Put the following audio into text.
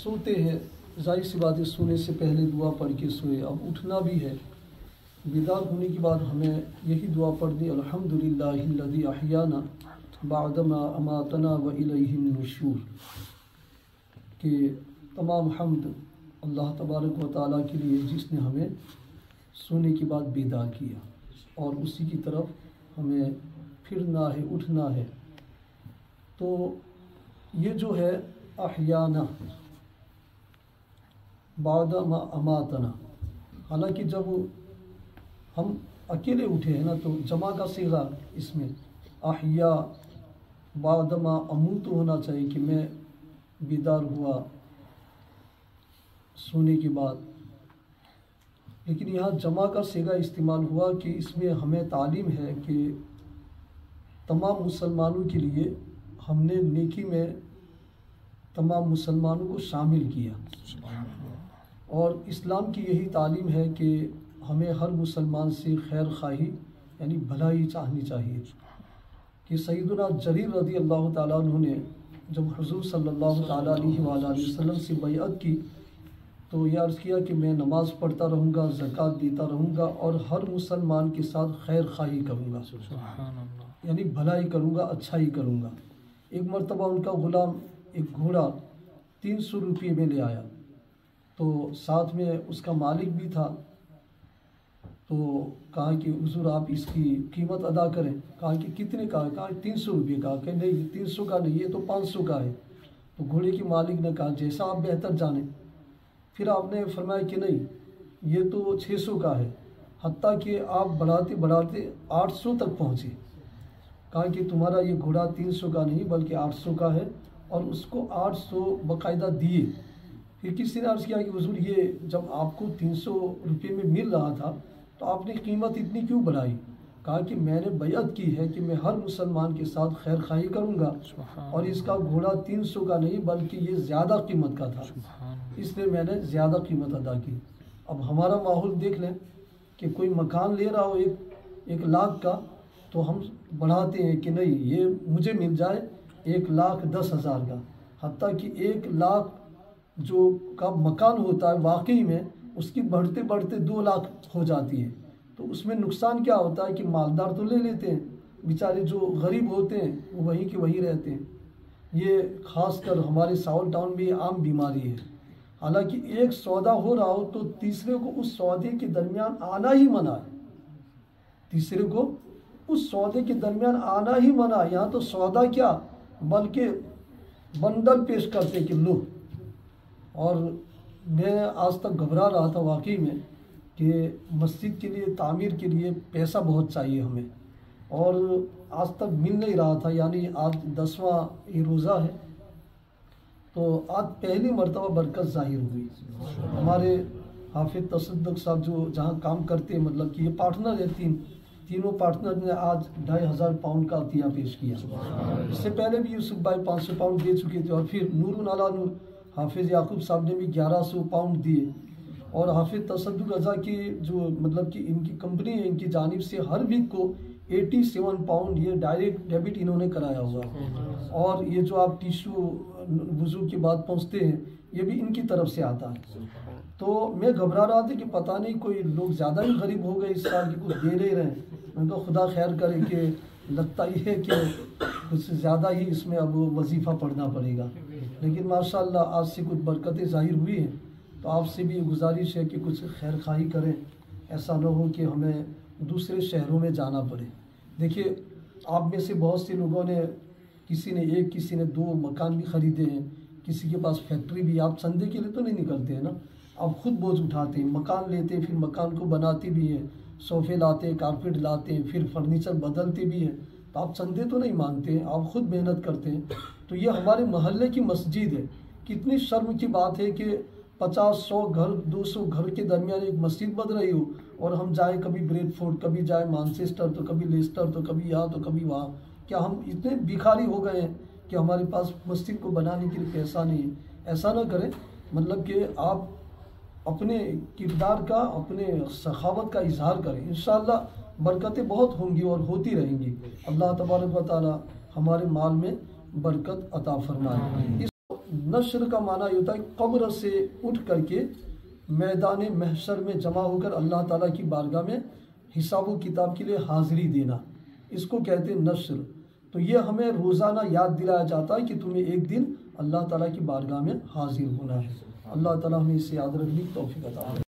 सोते हैं, जाहिर सी बात है सोने से पहले दुआ पढ़ के सोए। अब उठना भी है, बेदार होने के बाद हमें यही दुआ पढ़नी, अल्हम्दुलिल्लाहिल्लज़ी अहयाना बअदमा अमातना व इलैहिन नुशूर, कि तमाम हम्द अल्लाह तबारक व तआला के लिए जिसने हमें सोने के बाद बेदार किया और उसी की तरफ हमें फिरना है, उठना है। तो ये जो है अहयाना बअदमा अमातना, हालांकि जब हम अकेले उठे हैं ना तो जमा का सीगा इसमें अहया बअदमा अमूत होना चाहिए कि मैं बेदार हुआ सोने के बाद। लेकिन यहाँ जमा का सीगा इस्तेमाल हुआ कि इसमें हमें तालीम है कि तमाम मुसलमानों के लिए हमने नेकी में तमाम मुसलमानों को शामिल किया, और इस्लाम की यही तालीम है कि हमें हर मुसलमान से खैर खाही यानी भलाई चाहनी चाहिए। कि सैयदना जरीर रज़ी अल्लाह ताला अन्हु ने जब हुज़ूर सल्लल्लाहु ताला अलैहि वसल्लम से बैअत की तो ये अर्ज़ किया कि मैं नमाज़ पढ़ता रहूँगा, ज़कात देता रहूँगा और हर मुसलमान के साथ खैर खाही करूँगा, यानी भलाई करूँगा, अच्छाई करूँगा। एक मरतबा उनका ग़ुलाम एक घोड़ा 300 रुपये में ले आया, तो साथ में उसका मालिक भी था। तो कहा कि हुज़ूर आप इसकी कीमत अदा करें। कहा कि कितने का है? कहा 300 रुपये का। कि नहीं 300 का नहीं, ये तो 500 का है। तो घोड़े के मालिक ने कहा जैसा आप बेहतर जाने। फिर आपने फरमाया कि नहीं ये तो 600 का है, हत्ता कि आप बढ़ाते बढ़ाते 800 तक पहुँचे। कहा कि तुम्हारा ये घोड़ा 300 का नहीं बल्कि 800 का है, और उसको 800 बाकायदा दिए। फिर किसी ने अर्ज़ किया कि हुज़ूर ये जब आपको 300 रुपये में मिल रहा था तो आपने कीमत इतनी क्यों बढ़ाई? कहा कि मैंने बैअत की है कि मैं हर मुसलमान के साथ खैर खाही करूँगा, और इसका घोड़ा 300 का नहीं बल्कि ये ज़्यादा कीमत का था, इसलिए मैंने ज़्यादा कीमत अदा की। अब हमारा माहौल देख लें कि कोई मकान ले रहा हो 1 लाख का, तो हम बढ़ाते हैं कि नहीं ये मुझे मिल जाए 1,10,000 का, हत्ता कि 1 लाख जो का मकान होता है वाकई में उसकी बढ़ते बढ़ते 2 लाख हो जाती है। तो उसमें नुकसान क्या होता है कि मालदार तो ले लेते हैं, बेचारे जो गरीब होते हैं वो वहीं के वहीं रहते हैं। ये खासकर हमारे साउथ टाउन में ये आम बीमारी है। हालांकि एक सौदा हो रहा हो तो तीसरे को उस सौदे के दरमियान आना ही मना है, तीसरे को उस सौदे के दरमियान आना ही मना। यहाँ तो सौदा क्या बल्कि बंडल पेश करते कि लो। और मैं आज तक घबरा रहा था वाकई में कि मस्जिद के लिए तामीर के लिए पैसा बहुत चाहिए हमें, और आज तक मिल नहीं रहा था। यानी आज 10वां ये रोज़ा है, तो आज पहली मरतबा बरकत ज़ाहिर हुई। हमारे हाफिज तसद्दुक़ साहब जो जहाँ काम करते हैं, मतलब कि ये पार्टनर है, तीनों पार्टनर ने आज 2,500 पाउंड का अतिया पेश किया। इससे पहले भी यूसुफ भाई 500 पाउंड दे चुके थे, और फिर नूरुन अला नूर हाफिज़ याकूब साहब ने भी 1100 पाउंड दिए। और हाफिज़ तसद्दुक़ रज़ा की जो मतलब कि इनकी कंपनी है, इनकी जानिब से हर वीक को 87 पाउंड ये डायरेक्ट डेबिट इन्होंने कराया हुआ। और ये जो आप टिश्यू वुज़ू के बाद पहुँचते हैं ये भी इनकी तरफ से आता है। तो मैं घबरा रहा था कि पता नहीं कोई लोग ज़्यादा ही गरीब हो गए इस साल, की कुछ दे नहीं रहे। उनको खुदा खैर करे कि लगता ही है कि कुछ ज़्यादा ही इसमें अब वजीफ़ा पढ़ना पड़ेगा। लेकिन माशाअल्लाह आज से कुछ बरकतें ज़ाहिर हुई हैं, तो आपसे भी गुजारिश है कि कुछ खैर खाही करें, ऐसा न हो कि हमें दूसरे शहरों में जाना पड़े। देखिए आप में से बहुत से लोगों ने, किसी ने 1 किसी ने 2 मकान भी ख़रीदे हैं, किसी के पास फैक्ट्री भी। आप चंदे के लिए तो नहीं निकलते हैं ना, आप खुद बोझ उठाते हैं, मकान लेते हैं, फिर मकान को बनाते भी हैं, सोफ़े लाते हैं, कारपेट लाते हैं, फिर फर्नीचर बदलते भी हैं। तो आप चंदे तो नहीं मांगते हैं, आप खुद मेहनत करते हैं। तो ये हमारे मोहल्ले की मस्जिद है। कितनी शर्म की बात है कि 50-100 घर 200 घर के दरमियान एक मस्जिद बन रही हो, और हम जाए कभी ब्रेडफोर्ड, कभी जाए मानचेस्टर, तो कभी लेस्टर, तो कभी यहाँ तो कभी वहाँ। क्या हम इतने भिखारी हो गए हैं कि हमारे पास मस्जिद को बनाने के लिए पैसा नहीं है? ऐसा ना करें, मतलब कि आप अपने किरदार का, अपने सखावत का इजहार करें। इंशाअल्लाह बरकतें बहुत होंगी और होती रहेंगी। अल्लाह तबारक व तआला हमारे माल में बरकत अता फरमाए। इस नश्र का माना ये होता है कब्र से उठ करके मैदान महशर में जमा होकर अल्लाह ताला की बारगाह में हिसाब किताब के लिए हाज़िरी देना, इसको कहते हैं नश्र। तो ये हमें रोज़ाना याद दिलाया जाता है कि तुम्हें एक दिन अल्लाह ताला की बारगाह में हाजिर होना है। अल्लाह ताला हमें इसे याद रखने की तौफीक अता फरमाए।